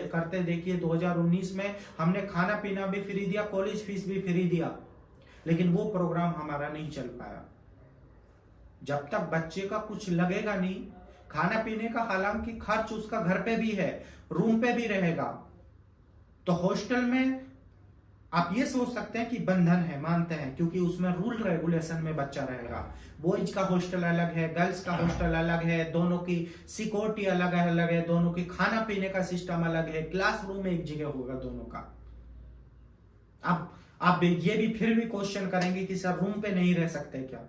करते देखिए 2019 में हमने खाना पीना भी फ्री दिया, कॉलेज फीस भी फ्री दिया, लेकिन वो प्रोग्राम हमारा नहीं चल पाया। जब तक बच्चे का कुछ लगेगा नहीं, खाना पीने का हालांकि खर्च उसका घर पे भी है, रूम पे भी रहेगा, तो हॉस्टल में आप ये सोच सकते हैं कि बंधन है, मानते हैं, क्योंकि उसमें रूल रेगुलेशन में बच्चा रहेगा। बॉयज का हॉस्टल अलग है, गर्ल्स का हॉस्टल अलग है, दोनों की सिक्योरिटी अलग है, दोनों की खाना पीने का सिस्टम अलग है, क्लासरूम एक जगह होगा दोनों का। अब आप ये भी फिर भी क्वेश्चन करेंगे कि सर रूम पे नहीं रह सकते क्या?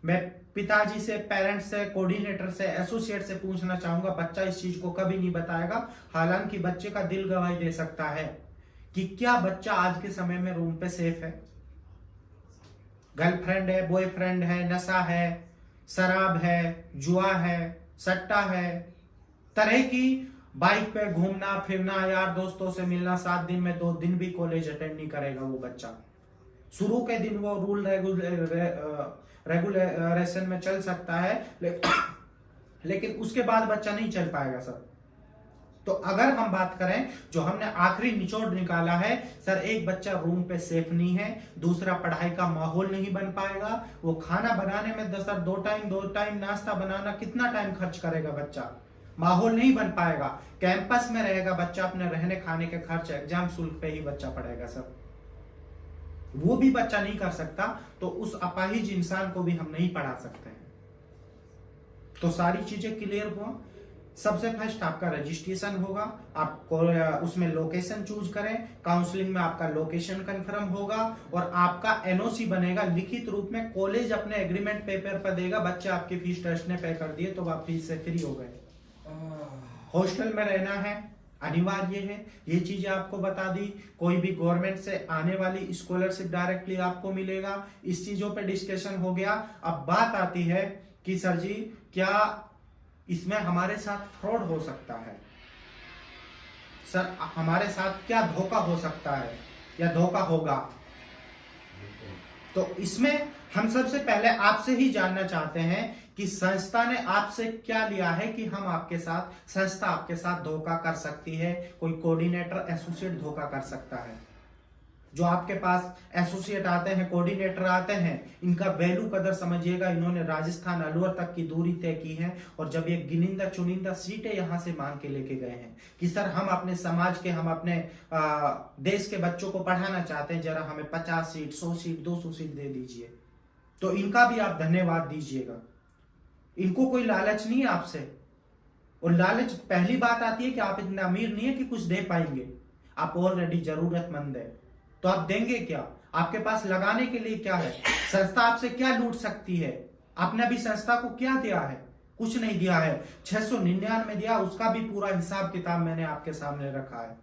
मैं पिताजी से, पेरेंट्स से, कोऑर्डिनेटर से, एसोसिएट से पूछना चाहूंगा। बच्चा इस चीज को कभी नहीं बताएगा, हालांकि बच्चे का दिल गवाही दे सकता है कि क्या बच्चा आज के समय में रूम पे सेफ है। गर्लफ्रेंड है, बॉयफ्रेंड है, नशा है, शराब है, जुआ है, सट्टा है, तरह की बाइक पे घूमना फिरना, यार दोस्तों से मिलना, 7 दिन में 2 दिन भी कॉलेज अटेंड नहीं करेगा वो बच्चा। शुरू के दिन वो रूल रेगुलेशन में चल सकता है, लेकिन उसके बाद बच्चा नहीं चल पाएगा सर। तो अगर हम बात करें, जो हमने आखिरी निचोड़ निकाला है सर, एक बच्चा रूम पे सेफ नहीं है, दूसरा पढ़ाई का माहौल नहीं बन पाएगा। वो खाना बनाने में सर 2 टाइम नाश्ता बनाना, कितना टाइम खर्च करेगा बच्चा? माहौल नहीं बन पाएगा। कैंपस में रहेगा बच्चा, अपने रहने खाने के खर्च एग्जाम शुल्क पे ही बच्चा पढ़ेगा सर। वो भी बच्चा नहीं कर सकता, तो उस अपाहिज इंसान को भी हम नहीं पढ़ा सकते हैं। तो सारी चीजें क्लियर हुआ। सबसे फर्स्ट आपका रजिस्ट्रेशन होगा, आपको उसमें लोकेशन चूज करें, काउंसलिंग में आपका लोकेशन कंफर्म होगा और आपका एनओसी बनेगा लिखित रूप में। कॉलेज अपने एग्रीमेंट पेपर पर देगा, बच्चे आपकी फीस ट्रस्ट ने पे कर दिए तो आप फीस से फ्री हो गए। हॉस्टल में रहना है अनिवार्य है, ये चीजें आपको बता दी। कोई भी गवर्नमेंट से आने वाली स्कॉलरशिप डायरेक्टली आपको मिलेगा, इस चीजों पे डिस्कशन हो गया। अब बात आती है कि सर जी क्या इसमें हमारे साथ फ्रॉड हो सकता है, सर हमारे साथ क्या धोखा हो सकता है या धोखा होगा? तो इसमें हम सबसे पहले आपसे ही जानना चाहते हैं कि संस्था ने आपसे क्या लिया है कि हम आपके साथ, संस्था आपके साथ धोखा कर सकती है, कोई कोऑर्डिनेटर एसोसिएट धोखा कर सकता है। जो आपके पास एसोसिएट आते हैं, कोऑर्डिनेटर आते हैं, इनका वैल्यू कदर समझिएगा। इन्होंने राजस्थान अलवर तक की दूरी तय की है और जब ये गिनिंदा चुनिंदा सीटें यहां से मांग के लेके गए हैं कि सर हम अपने समाज के, हम अपने देश के बच्चों को पढ़ाना चाहते हैं, जरा हमें 50 सीट 100 सीट 200 सीट दे दीजिए। तो इनका भी आप धन्यवाद दीजिएगा। इनको कोई लालच नहीं है आपसे, और लालच पहली बात आती है कि आप इतना अमीर नहीं है कि कुछ दे पाएंगे, आप ऑलरेडी जरूरतमंद है तो आप देंगे क्या? आपके पास लगाने के लिए क्या है? संस्था आपसे क्या लूट सकती है? आपने भी संस्था को क्या दिया है? कुछ नहीं दिया है। 699 दिया, उसका भी पूरा हिसाब किताब मैंने आपके सामने रखा है।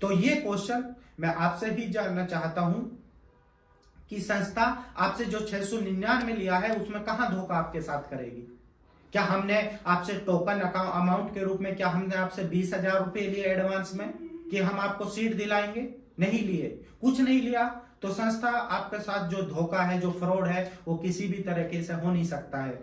तो ये क्वेश्चन मैं आपसे भी जानना चाहता हूं कि संस्था आपसे जो 699 लिया है उसमें कहां धोखा आपके साथ करेगी? क्या हमने आपसे टोकन अमाउंट के रूप में, क्या हमने आपसे 20,000 रुपए लिए एडवांस में कि हम आपको सीट दिलाएंगे? नहीं लिए, कुछ नहीं लिया। तो संस्था आपके साथ जो धोखा है, जो फ्रॉड है, वो किसी भी तरीके से हो नहीं सकता है।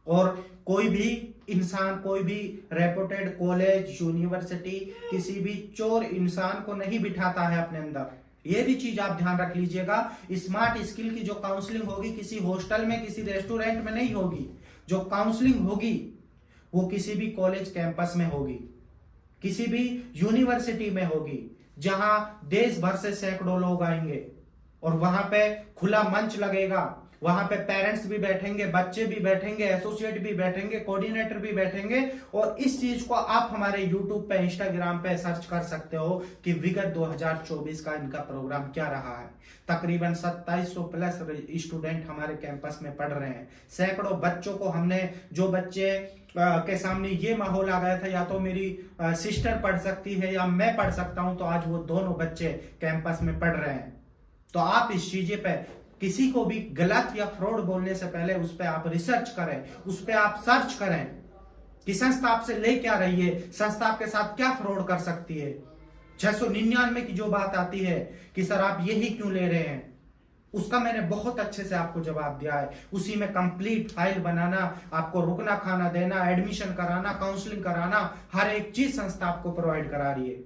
और कोई भी इंसान, कोई भी रेपुटेड कॉलेज, यूनिवर्सिटी किसी भी चोर इंसान को नहीं बिठाता है अपने अंदर। ये भी चीज आप ध्यान रख लीजिएगा। स्मार्ट स्किल की जो काउंसलिंग होगी किसी हॉस्टल में, किसी रेस्टोरेंट में नहीं होगी। जो काउंसलिंग होगी वो किसी भी कॉलेज कैंपस में होगी, किसी भी यूनिवर्सिटी में होगी, जहां देश भर से सैकड़ों लोग आएंगे और वहां पे खुला मंच लगेगा। वहां पे पेरेंट्स भी बैठेंगे, बच्चे भी बैठेंगे, एसोसिएट भी बैठेंगे, कोऑर्डिनेटर भी बैठेंगे। और इस चीज को आप हमारे यूट्यूब पे, इंस्टाग्राम पे सर्च कर सकते हो कि विगत 2024 का इनका प्रोग्राम क्या रहा है। तकरीबन 2700 प्लस स्टूडेंट हमारे कैंपस में पढ़ रहे हैं। सैकड़ों बच्चों को हमने, जो बच्चे के सामने ये माहौल आ गया था या तो मेरी सिस्टर पढ़ सकती है या मैं पढ़ सकता हूं, तो आज वो दोनों बच्चे कैंपस में पढ़ रहे हैं। तो आप इस चीजें पे किसी को भी गलत या फ्रॉड बोलने से पहले उस पर आप रिसर्च करें, उस पर आप सर्च करें कि संस्था आपसे ले क्या रही है, संस्था आपके साथ क्या फ्रॉड कर सकती है। 699 की जो बात आती है कि सर आप यही क्यों ले रहे हैं, उसका मैंने बहुत अच्छे से आपको जवाब दिया है। उसी में कंप्लीट फाइल बनाना, आपको रुकना खाना देना, एडमिशन कराना, काउंसलिंग कराना, हर एक चीज संस्था आपको प्रोवाइड करा रही है।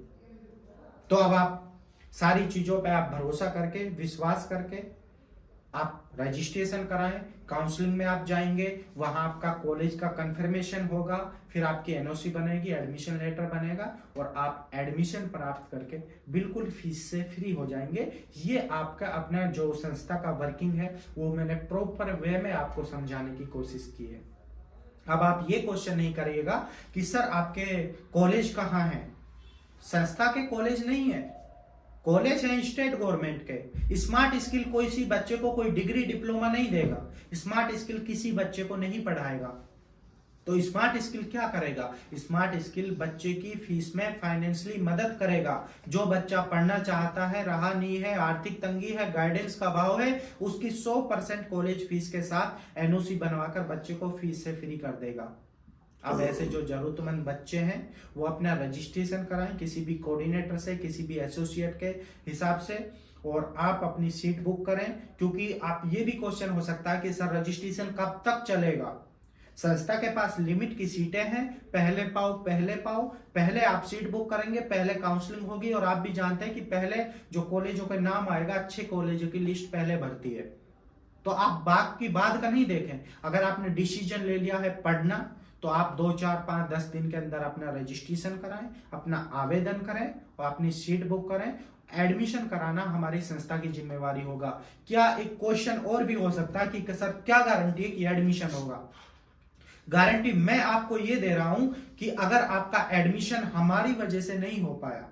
तो अब आप सारी चीजों पे आप भरोसा करके, विश्वास करके आप रजिस्ट्रेशन कराएं। काउंसलिंग में आप जाएंगे, वहां आपका कॉलेज का कंफर्मेशन होगा, फिर आपकी एनओसी बनेगी, एडमिशन लेटर बनेगा और आप एडमिशन प्राप्त करके बिल्कुल फीस से फ्री हो जाएंगे। ये आपका अपना जो संस्था का वर्किंग है वो मैंने प्रॉपर वे में आपको समझाने की कोशिश की है। अब आप ये क्वेश्चन नहीं करिएगा कि सर आपके कॉलेज कहाँ है। संस्था के कॉलेज नहीं है, कॉलेज है स्टेट गवर्नमेंट के। स्मार्ट स्किल कोई सी बच्चे को कोई डिग्री डिप्लोमा नहीं देगा, स्मार्ट स्किल किसी बच्चे को नहीं पढ़ाएगा। तो स्मार्ट स्किल क्या करेगा? स्मार्ट स्किल बच्चे की फीस में फाइनेंशियली मदद करेगा। जो बच्चा पढ़ना चाहता है, रहा नहीं है, आर्थिक तंगी है, गाइडेंस का अभाव है, उसकी 100% कॉलेज फीस के साथ एनओसी बनवाकर बच्चे को फीस से फ्री कर देगा। अब ऐसे जो जरूरतमंद बच्चे हैं वो अपना रजिस्ट्रेशन कराएं किसी भी कोऑर्डिनेटर से, किसी भी एसोसिएट के हिसाब से, और आप अपनी सीट बुक करें। क्योंकि आप ये भी क्वेश्चन हो सकता है कि सर रजिस्ट्रेशन कब तक चलेगा। संस्था के पास लिमिट की सीटें हैं, पहले पाओ पहले पाओ। पहले आप सीट बुक करेंगे, पहले काउंसलिंग होगी, और आप भी जानते हैं कि पहले जो कॉलेजों के नाम आएगा, अच्छे कॉलेजों की लिस्ट पहले भरती है। तो आप बात की बात का नहीं देखें। अगर आपने डिसीजन ले लिया है पढ़ना, तो आप 2, 4, 5, 10 दिन के अंदर अपना रजिस्ट्रेशन कराएं, अपना आवेदन करें और अपनी सीट बुक करें। एडमिशन कराना हमारी संस्था की जिम्मेवारी होगा। क्या एक क्वेश्चन और भी हो सकता है कि सर क्या गारंटी है कि एडमिशन होगा? गारंटी मैं आपको ये दे रहा हूं कि अगर आपका एडमिशन हमारी वजह से नहीं हो पाया,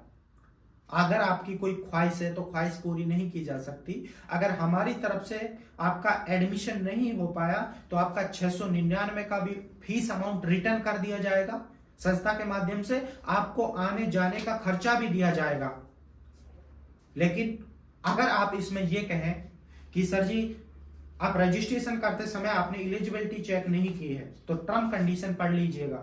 अगर आपकी कोई ख्वाहिश है तो ख्वाहिश पूरी नहीं की जा सकती, अगर हमारी तरफ से आपका एडमिशन नहीं हो पाया तो आपका 699 का भी फीस अमाउंट रिटर्न कर दिया जाएगा संस्था के माध्यम से, आपको आने जाने का खर्चा भी दिया जाएगा। लेकिन अगर आप इसमें यह कहें कि सर जी आप रजिस्ट्रेशन करते समय आपने एलिजिबिलिटी चेक नहीं की है, तो टर्म कंडीशन पढ़ लीजिएगा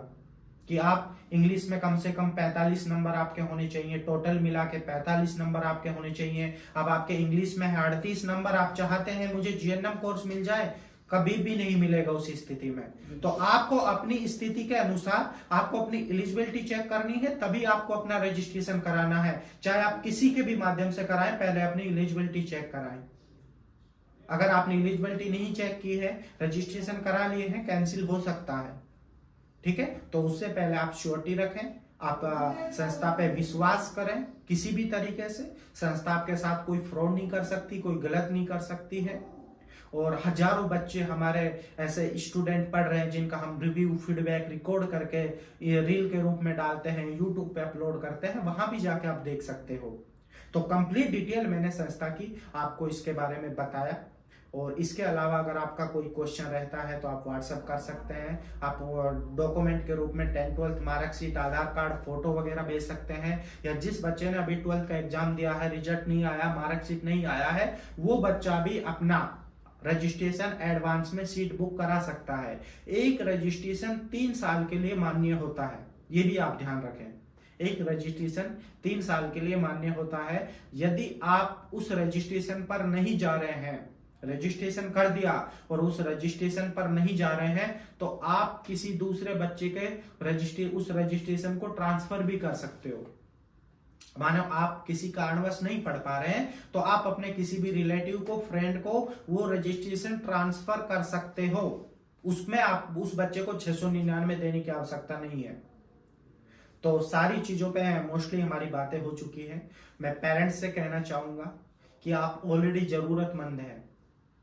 कि आप इंग्लिश में कम से कम 45 नंबर आपके होने चाहिए, टोटल मिला के 45 नंबर आपके होने चाहिए। अब आपके इंग्लिश में है 38 नंबर, आप चाहते हैं मुझे जीएनएम कोर्स मिल जाए, कभी भी नहीं मिलेगा उस स्थिति में। तो आपको अपनी स्थिति के अनुसार आपको अपनी एलिजिबिलिटी चेक करनी है, तभी आपको अपना रजिस्ट्रेशन कराना है। चाहे आप किसी के भी माध्यम से कराएं, पहले अपनी एलिजिबिलिटी चेक कराएं। अगर आपने एलिजिबिलिटी नहीं चेक की है, रजिस्ट्रेशन करा लिए हैं, कैंसिल हो सकता है, ठीक है। तो उससे पहले आप श्योरिटी रखें, आप संस्था पे विश्वास करें किसी भी तरीके से। संस्था आपके साथ कोई फ्रॉड नहीं कर सकती, कोई गलत नहीं कर सकती है। और हजारों बच्चे हमारे ऐसे स्टूडेंट पढ़ रहे हैं जिनका हम रिव्यू फीडबैक रिकॉर्ड करके ये रील के रूप में डालते हैं, यूट्यूब पे अपलोड करते हैं, वहां भी जाके आप देख सकते हो। तो कंप्लीट डिटेल मैंने संस्था की आपको इसके बारे में बताया। और इसके अलावा अगर आपका कोई क्वेश्चन रहता है तो आप व्हाट्सएप कर सकते हैं। आप डॉक्यूमेंट के रूप में 10th 12th मार्कशीट, आधार कार्ड, फोटो वगैरह भेज सकते हैं। या जिस बच्चे ने अभी 12th का एग्जाम दिया है, रिजल्ट नहीं आया, मार्कशीट नहीं आया है, वो बच्चा भी अपना रजिस्ट्रेशन एडवांस में सीट बुक करा सकता है। एक रजिस्ट्रेशन 3 साल के लिए मान्य होता है, ये भी आप ध्यान रखें। एक रजिस्ट्रेशन 3 साल के लिए मान्य होता है। यदि आप उस रजिस्ट्रेशन पर नहीं जा रहे हैं, रजिस्ट्रेशन कर दिया और उस रजिस्ट्रेशन पर नहीं जा रहे हैं, तो आप किसी दूसरे बच्चे के उस रजिस्ट्रेशन को ट्रांसफर भी कर सकते हो। मानो आप किसी कारणवश नहीं पढ़ पा रहे हैं तो आप अपने किसी भी रिलेटिव को, फ्रेंड को वो रजिस्ट्रेशन ट्रांसफर कर सकते हो। उसमें आप उस बच्चे को 699 देने की आवश्यकता नहीं है। तो सारी चीजों पे मोस्टली हमारी बातें हो चुकी हैं। मैं पेरेंट्स से कहना चाहूंगा कि आप ऑलरेडी जरूरतमंद हैं,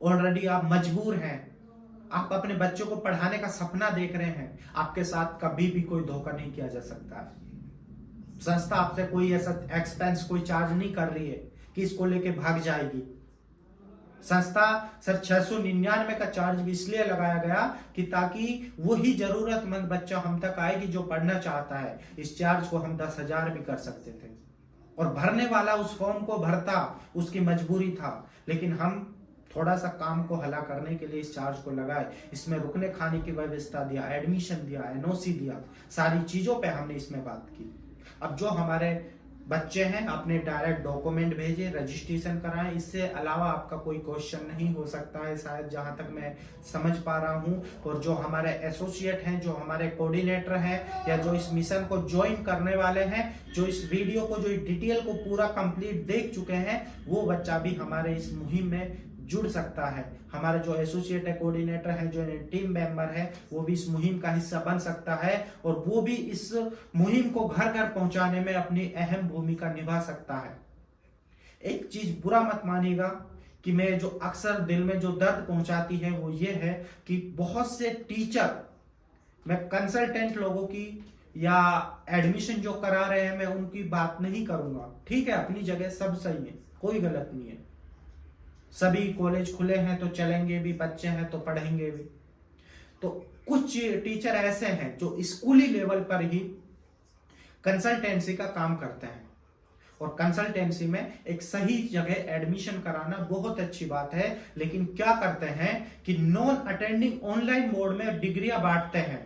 ऑलरेडी आप मजबूर हैं, आप अपने बच्चों को पढ़ाने का सपना देख रहे हैं। आपके साथ कभी भी कोई धोखा नहीं किया जा सकता है। संस्था आपसे कोई ऐसा एक्सपेंस, कोई चार्ज नहीं कर रही है कि इसको लेके भाग जाएगी। संस्था सर 699 का चार्ज भी इसलिए लगाया गया कि ताकि वही जरूरतमंद बच्चा हम तक आए कि जो पढ़ना चाहता है। इस चार्ज को हम 10,000 भी कर सकते थे और भरने वाला उस फॉर्म को भरता, उसकी मजबूरी था, लेकिन हम थोड़ा सा काम को हला करने के लिए इस चार्ज को लगाए। इसमें रुकने खाने की व्यवस्था दिया, एडमिशन दिया, एनओसी दिया, सारी चीजों पे हमने इसमें बात की। अब जो हमारे बच्चे हैं अपने डायरेक्ट डॉक्यूमेंट भेजे, रजिस्ट्रेशन कराएं। इससे अलावा आपका कोई क्वेश्चन नहीं हो सकता है शायद, जहां तक मैं समझ पा रहा हूं। और जो हमारे एसोसिएट हैं, जो हमारे कोऑर्डिनेटर हैं, या जो इस मिशन को ज्वाइन करने वाले हैं, जो इस वीडियो को, जो डिटेल को पूरा कंप्लीट देख चुके हैं, वो बच्चा भी हमारे इस मुहिम में जुड़ सकता है। हमारे जो एसोसिएट है, कोऑर्डिनेटर है, जो टीम मेंबर है, वो भी इस मुहिम का हिस्सा बन सकता है और वो भी इस मुहिम को घर घर पहुंचाने में अपनी अहम भूमिका निभा सकता है। एक चीज बुरा मत मानिएगा कि मैं जो अक्सर दिल में जो दर्द पहुंचाती है वो ये है कि बहुत से टीचर, मैं कंसल्टेंट लोगों की या एडमिशन जो करा रहे हैं मैं उनकी बात नहीं करूंगा। ठीक है, अपनी जगह सब सही है, कोई गलत नहीं है, सभी कॉलेज खुले हैं तो चलेंगे भी, बच्चे हैं तो पढ़ेंगे भी। तो कुछ टीचर ऐसे हैं जो स्कूली लेवल पर ही कंसल्टेंसी का काम करते हैं और कंसल्टेंसी में एक सही जगह एडमिशन कराना बहुत अच्छी बात है। लेकिन क्या करते हैं कि नॉन अटेंडिंग ऑनलाइन मोड में डिग्रियां बांटते हैं,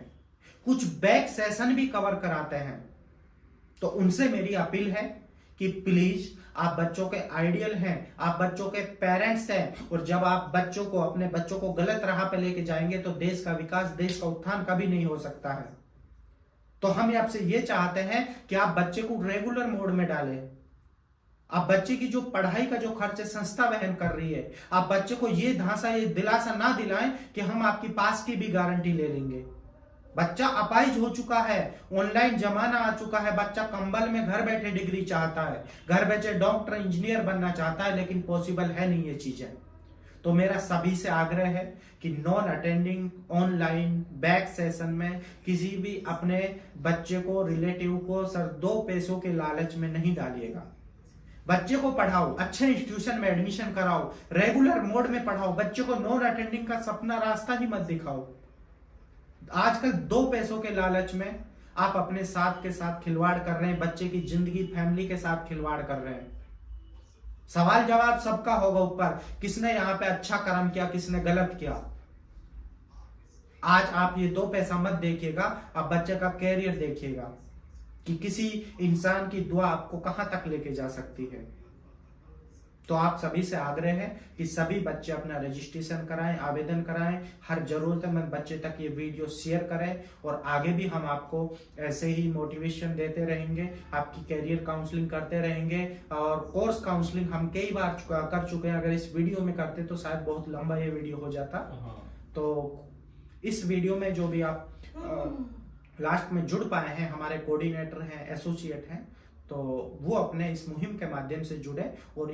कुछ बैक सेशन भी कवर कराते हैं। तो उनसे मेरी अपील है कि प्लीज, आप बच्चों के आइडियल हैं, आप बच्चों के पेरेंट्स हैं, और जब आप अपने बच्चों को गलत राह पे लेके जाएंगे तो देश का विकास, देश का उत्थान कभी नहीं हो सकता है। तो हम आपसे ये चाहते हैं कि आप बच्चे को रेगुलर मोड में डालें। आप बच्चे की जो पढ़ाई का जो खर्च संस्था वहन कर रही है, आप बच्चे को ये दिलासा ना दिलाएं कि हम आपकी पास की भी गारंटी ले लेंगे। बच्चा अपाहिज हो चुका है, ऑनलाइन जमाना आ चुका है, बच्चा कंबल में घर बैठे डिग्री चाहता है, घर बैठे डॉक्टर, इंजीनियर बनना चाहता है, लेकिन पॉसिबल है नहीं ये चीजें। तो मेरा सभी से आग्रह है कि non attending online back session में किसी भी अपने बच्चे को, रिलेटिव को सर 2 पैसों के लालच में नहीं डालिएगा। बच्चे को पढ़ाओ, अच्छे इंस्टीट्यूशन में एडमिशन कराओ, रेगुलर मोड में पढ़ाओ, बच्चे को नॉन अटेंडिंग का सपना रास्ता ही मत दिखाओ। आजकल 2 पैसों के लालच में आप अपने साथ के साथ खिलवाड़ कर रहे हैं, बच्चे की जिंदगी, फैमिली के साथ खिलवाड़ कर रहे हैं। सवाल जवाब सबका होगा ऊपर, किसने यहां पे अच्छा कर्म किया, किसने गलत किया। आज आप ये 2 पैसा मत देखिएगा, आप बच्चे का कैरियर देखिएगा कि किसी इंसान की दुआ आपको कहां तक लेके जा सकती है। तो आप सभी से आग्रह है कि सभी बच्चे अपना रजिस्ट्रेशन कराएं, आवेदन कराएं, हर जरूरतमंद बच्चे तक ये वीडियो शेयर करें और आगे भी हम आपको ऐसे ही मोटिवेशन देते रहेंगे, आपकी कैरियर काउंसलिंग करते रहेंगे। और कोर्स काउंसलिंग हम कई बार कर चुके हैं, अगर इस वीडियो में करते तो शायद बहुत लंबा ये वीडियो हो जाता। तो इस वीडियो में जो भी आप लास्ट में जुड़ पाए हैं, हमारे कोऑर्डिनेटर हैं, एसोसिएट हैं, तो वो अपने इस मुहिम के माध्यम से जुड़े और